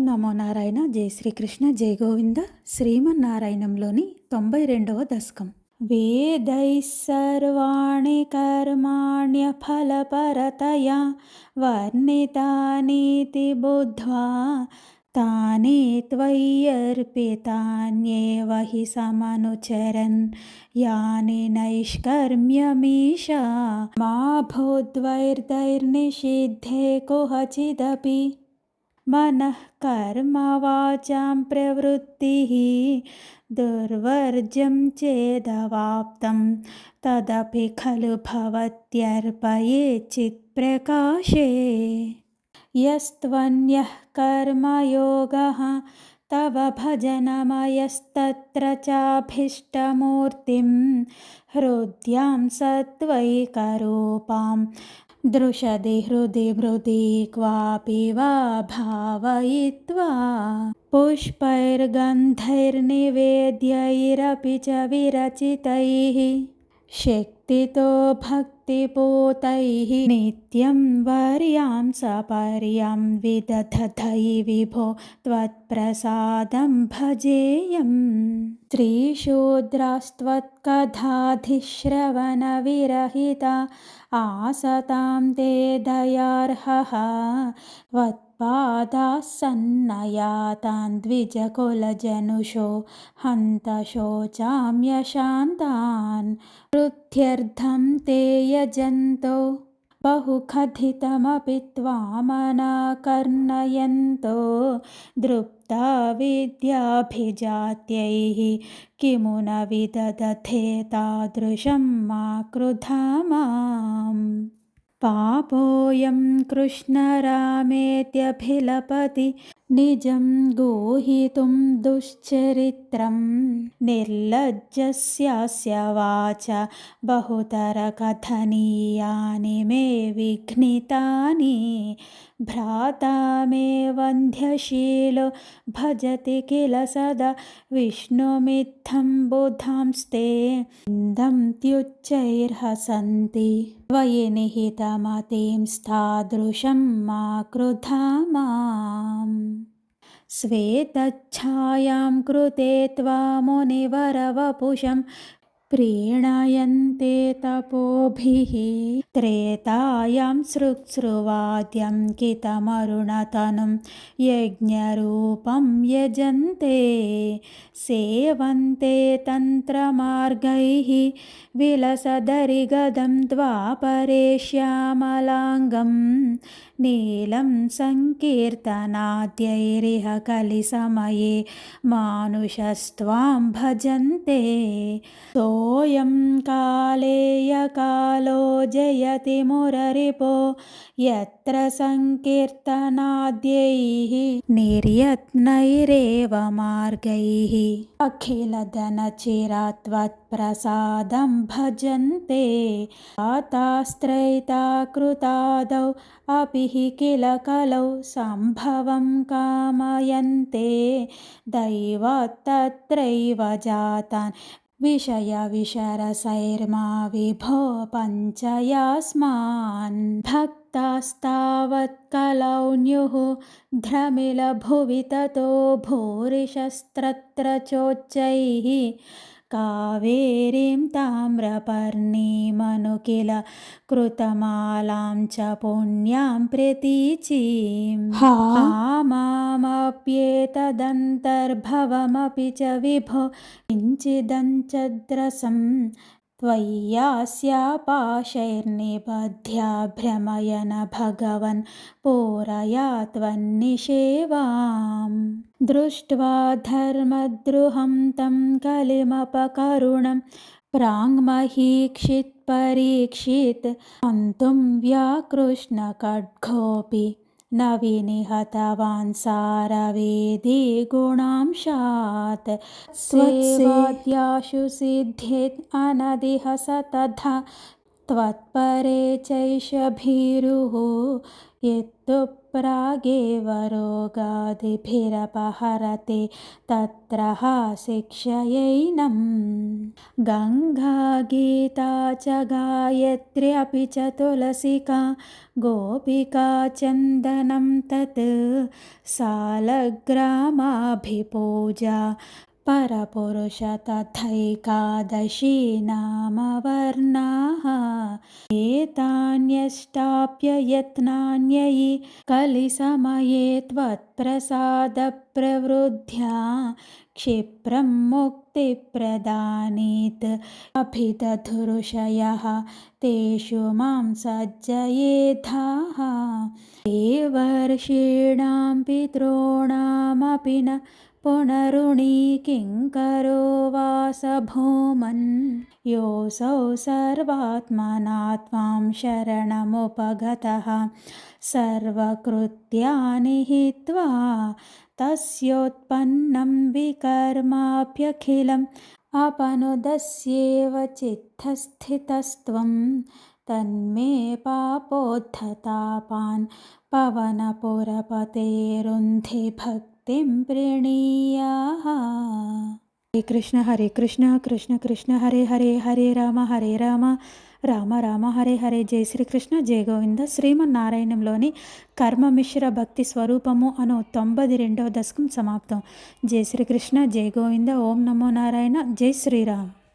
నమో నారాయణ. జై శ్రీకృష్ణ, జై గోవింద. శ్రీమన్నారాయణంలోని 92వ దశకం. వేదైః సర్వాణి కర్మాణ్యఫలపరతయా వర్ణితానీతి బుద్ధ్వా తాని త్వయ్యర్పితాన్యేవ హి సమనుచరన్ యాని నైష్కర్మ్యమీశా మా భూద్వైర్దైర్నిషిద్ధే కుహచిదపి మనః కర్మ వాచాం ప్రవృత్తిః దుర్వర్జ్యం చేదవాప్తం తదపి ఖలు భవత్యర్పయేచ్చిత్ ప్రకాశే యస్త్వన్యః కర్మయోగః తవ భజనమయస్తత్ర చాభీష్టమూర్తిం హృద్యాం సత్వైకరూపాం దృశది హృది మృది క్వాపి వా భావయిత్వా పుష్పైర్గంధైర్నివేద్యైరపి చ విరచితైః శక్తితో భక్తిపూతైః నిత్యం వర్యాం సపర్యాం విదధై విభో త్వత్ప్రసాదం భజేయం. స్త్రీశూద్రాస్త్వత్కథాధిశ్రవణ విరహితా ఆసతాం తే దయార్హః త్వత్పాదాः సన్నయాతాన్ ద్విజకులజనుషో హంత శోచామ్యశాంతాన్ వృద్ధ్యర్థం తే యజంతో బహుకథితమపి త్వామనాకర్ణయంతో దృప్తా విద్యాభిజాత్యైః కిము న విదధతే తాదృశం మా క్రుధా మాం. పాపోయం కృష్ణరామేత్యభిలపతి నిజం గూహితుం దుశ్చరిత్రం నిర్లజ్జస్యాస్య వాచ బహుతర కథనీయాని మే విఘ్నితాని భ్రాతా మే వంధ్యశీలో భజతి కిల సదా విష్ణుమిత్థం బుధాంస్తే ఇందంత్యుచ్చైర్హసంతి త్వయి నిహితమతింస్తాదృశం మా క్రుధా మాం. శ్వేతఛాయాం కృతే త్వామునివరవపుషం ప్రీణయంతే తపోభిః త్రేతాయాం సృక్స్రువాద్యం కితమరుణతనుం యజ్ఞరూపం యజన్తే సేవంతే తంత్రమార్గైః విలసదరిగదం ద్వాపరే శ్యామలాంగం నీలం సంకీర్తనాద్యైరిహ కలిసమయే మానుషస్త్వాం భజన్తే. సోయం కాలేయ కాలో జయతి మురరిపో యత్ర సంకీర్తనాద్యైః నిర్యత్నైరేవ మార్గైః అఖిలధనచిరా త్వత్ప్రసాదం భజన్తే. ఆతాస్త్రైతా కృతాదౌ అపి కిల కలౌ సంభవం కామయంతే దైవాత్తత్రైవ జాతాన్ విషయ విషరసైర్మా విభో పంచయాస్మాన్. భక్తాస్తావత్ కలౌన్యుః ధ్రమిల భువి తతో భూరిశస్త్రత్ర చోచ్చైః కావేరీం తామ్రపర్ణీమను కిల కృతమాలాం చ పుణ్యాం ప్రతీచీం. మామప్యేతదంతర్భవమపి చ విభో కించిదంచద్రసం త్వయ్యాస్యాపాశైర్నిబధ్య భ్రమయన భగవన్ పూరయా త్వన్నిషేవాం. దృష్ట్వా ధర్మద్రుహం తం కలిమపకరుణం ప్రాంగ్మహీక్షిత్ పరీక్షిత్ హంతుం వ్యాకృష్ణ ఖడ్గోపి న వినిహతవాన్ సారవేదీ గుణాంశాత్. సేవాద్యాశు సిద్ధ్యేత్ అనదిహ సతథా త్వత్పరే చైష భీరుః యత్ तु प्रागेव रोगादिभिरपहरते तत्र हा शिक्षयैनं। गङ्गा गीता च गायत्री अपि च तुलसिका गोपिका चन्दनं तत् सालग्रामाभिपूजा परपुरुष तथैकादशी नाम वर्णाः। एतान्यष्टाप्ययत्नान्ययि कलिसमये त्वत्प्रसादप्रवृद्ध्या क्षिप्रं मुक्तिप्रदानीत् अभिदधुरुषयः तेषु मां सज्जयेद्धाः। देवर्षीणां पितॄणामपि न पुनरुणी किङ्करो वास भूमन् योऽसौ सर्वात्मना त्वां शरणमुपगतः सर्वकृत्यानि हित्वा तस्योत्पन्नं विकर्माप्यखिलम् अपनुदस्येव चित्तस्थितस्त्वं तन्मे पापोद्धतापान् पवनपुरपतेरुन्धे भक्तिं प्रणीयाः। हरे कृष्ण कृष्ण कृष्ण हरे हरे हरे రామ రామ రామ హరే హరే. జై శ్రీకృష్ణ జయ గోవింద. శ్రీమన్నారాయణంలోని కర్మమిశ్ర భక్తి స్వరూపము అను 92వ దశకం సమాప్తం. జై శ్రీకృష్ణ జయ గోవింద. ఓం నమో నారాయణ. జై శ్రీరామ్.